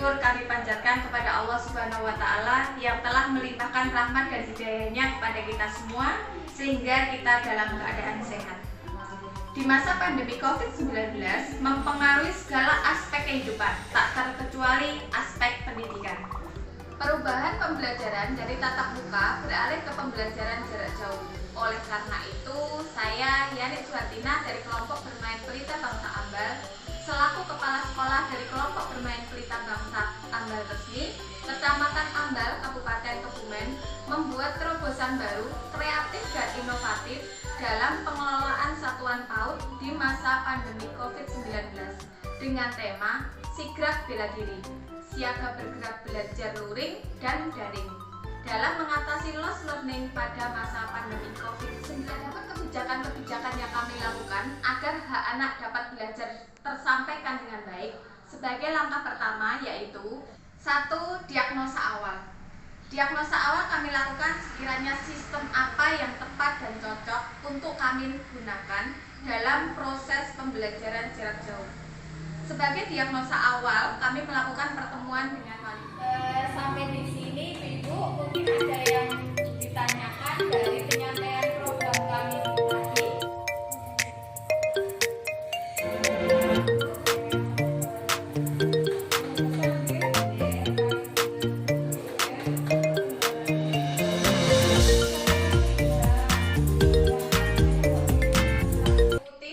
syukur kami panjatkan kepada Allah Subhanahu wa Ta'ala yang telah melimpahkan rahmat dan hidayahnya kepada kita semua sehingga kita dalam keadaan sehat. Di masa pandemi COVID-19 mempengaruhi segala aspek kehidupan, tak terkecuali aspek pendidikan. Perubahan pembelajaran dari tatap muka beralih ke pembelajaran jarak jauh. Oleh karena itu, saya Yani Suhartina dari kelompok bermain pelita bangsa Ambal selaku kepala sekolah dari kelompok bermain pelita bangsa Ambal resmi Kecamatan Ambal, Kabupaten Kebumen membuat terobosan baru, kreatif dan inovatif dalam pengelolaan satuan PAUD di masa pandemi COVID-19 dengan tema Sigrak Bela Diri, Siaga Bergerak Belajar Luring dan Daring dalam mengatasi lost learning pada masa pandemi COVID-19. Kebijakan-kebijakan yang kami lakukan agar hak anak dapat belajar tersampaikan dengan baik sebagai langkah pertama yaitu 1. Diagnosa awal. Diagnosa awal kami lakukan sekiranya sistem apa yang tepat dan cocok untuk kami gunakan dalam proses pembelajaran jarak jauh. Sebagai diagnosa awal, kami melakukan pertemuan dengan wali. Sampai di sini, Ibu, mungkin ada yang ditanyakan dari penyampaian program kami tadi.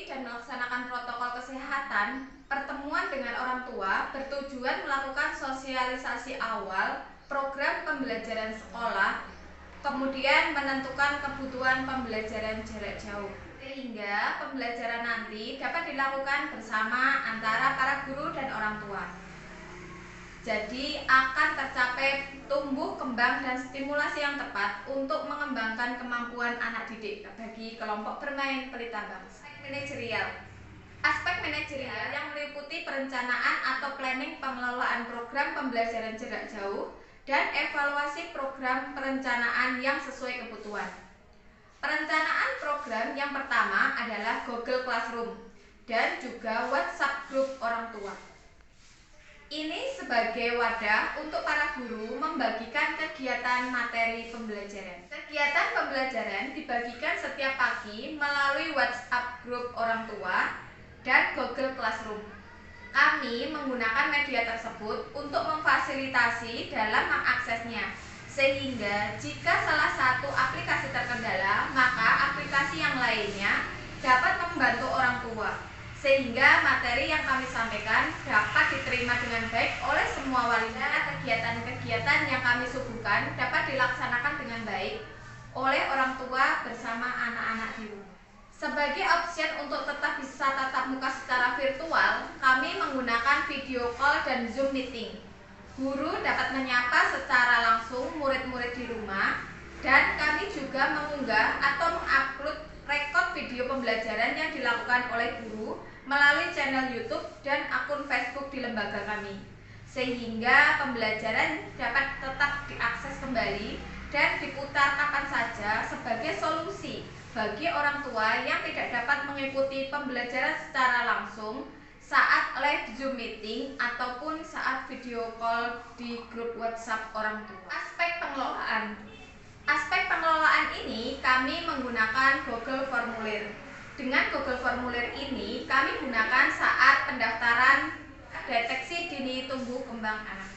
Dan melaksanakan protokol kesehatan. Pertemuan dengan orang tua bertujuan melakukan sosialisasi awal program pembelajaran sekolah, kemudian menentukan kebutuhan pembelajaran jarak jauh, sehingga pembelajaran nanti dapat dilakukan bersama antara para guru dan orang tua. Jadi akan tercapai tumbuh kembang dan stimulasi yang tepat untuk mengembangkan kemampuan anak didik bagi kelompok bermain pelita bangsa. Aspek manajerial yang meliputi perencanaan atau planning pengelolaan program pembelajaran jarak jauh dan evaluasi program perencanaan yang sesuai kebutuhan. Perencanaan program yang pertama adalah Google Classroom dan juga WhatsApp Group orang tua. Ini sebagai wadah untuk para guru membagikan kegiatan materi pembelajaran. Kegiatan pembelajaran dibagikan setiap pagi melalui WhatsApp Group orang tua dan Google Classroom. Kami menggunakan media tersebut untuk memfasilitasi dalam mengaksesnya, sehingga jika salah satu aplikasi terkendala, maka aplikasi yang lainnya dapat membantu orang tua, sehingga materi yang kami sampaikan dapat diterima dengan baik oleh semua wali murid. Kegiatan-kegiatan yang kami suguhkan dapat dilaksanakan dengan baik oleh orang tua bersama anak-anak di rumah. Sebagai opsi untuk tetap bisa tatap muka secara virtual, kami menggunakan video call dan Zoom meeting. Guru dapat menyapa secara langsung murid-murid di rumah, dan kami juga mengunggah atau mengupload rekod video pembelajaran yang dilakukan oleh guru melalui channel YouTube dan akun Facebook di lembaga kami, sehingga pembelajaran dapat tetap diakses kembali dan diputar kapan saja sebagai solusi bagi orang tua yang tidak dapat mengikuti pembelajaran secara langsung saat live Zoom meeting ataupun saat video call di grup WhatsApp orang tua. Aspek pengelolaan ini kami menggunakan Google Formulir. Dengan Google Formulir ini kami gunakan saat pendaftaran deteksi dini tumbuh kembang anak.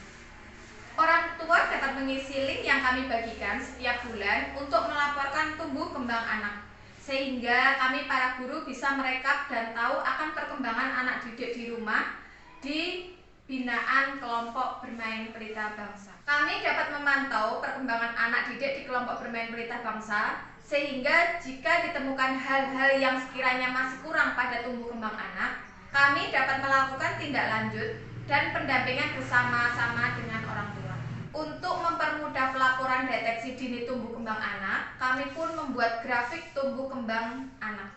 Orang tua dapat mengisi link yang kami bagikan setiap bulan untuk melaporkan tumbuh kembang anak, sehingga kami para guru bisa merekap dan tahu akan perkembangan anak didik di rumah di binaan kelompok bermain pelita bangsa. Kami dapat memantau perkembangan anak didik di kelompok bermain pelita bangsa, sehingga jika ditemukan hal-hal yang sekiranya masih kurang pada tumbuh kembang anak, kami dapat melakukan tindak lanjut dan pendampingan bersama-sama dengan orang tua. Untuk mempermudah pelaporan deteksi dini tumbuh kembang anak, kami pun membuat grafik tumbuh kembang anak.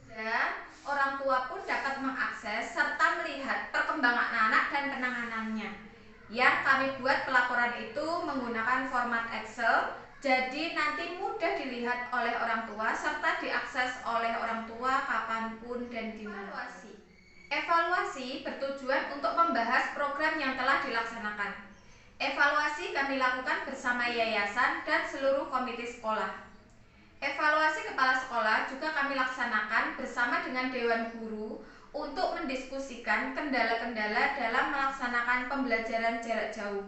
Dan orang tua pun dapat mengakses serta melihat perkembangan anak dan penanganannya. Yang kami buat pelaporan itu menggunakan format Excel, jadi nanti mudah dilihat oleh orang tua serta diakses oleh orang tua kapanpun dan di mana. Evaluasi bertujuan untuk membahas program yang telah dilaksanakan. Evaluasi kami lakukan bersama yayasan dan seluruh komite sekolah. Evaluasi kepala sekolah juga kami laksanakan bersama dengan Dewan Guru untuk mendiskusikan kendala-kendala dalam melaksanakan pembelajaran jarak jauh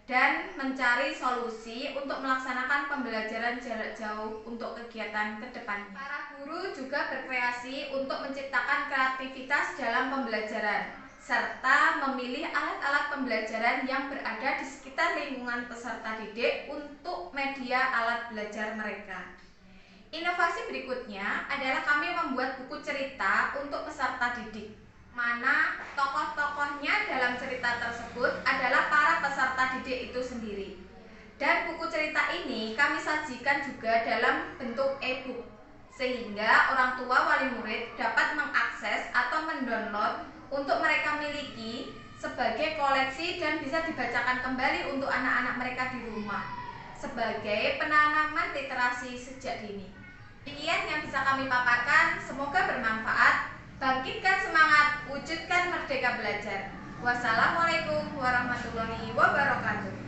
dan mencari solusi untuk melaksanakan pembelajaran jarak jauh untuk kegiatan ke depannya. Para guru juga berkreasi untuk menciptakan kreativitas dalam pembelajaran serta memilih alat-alat pembelajaran yang berada di sekitar lingkungan peserta didik untuk media alat belajar mereka. Inovasi berikutnya adalah kami membuat buku cerita untuk peserta didik, mana tokoh-tokohnya dalam cerita tersebut adalah para peserta didik itu sendiri. Dan buku cerita ini kami sajikan juga dalam bentuk e-book, sehingga orang tua wali murid dapat mengakses atau mendownload untuk mereka miliki sebagai koleksi dan bisa dibacakan kembali untuk anak-anak mereka di rumah sebagai penanaman literasi sejak dini. Demikian yang bisa kami paparkan, semoga bermanfaat. Bangkitkan semangat, wujudkan merdeka belajar. Wassalamualaikum warahmatullahi wabarakatuh.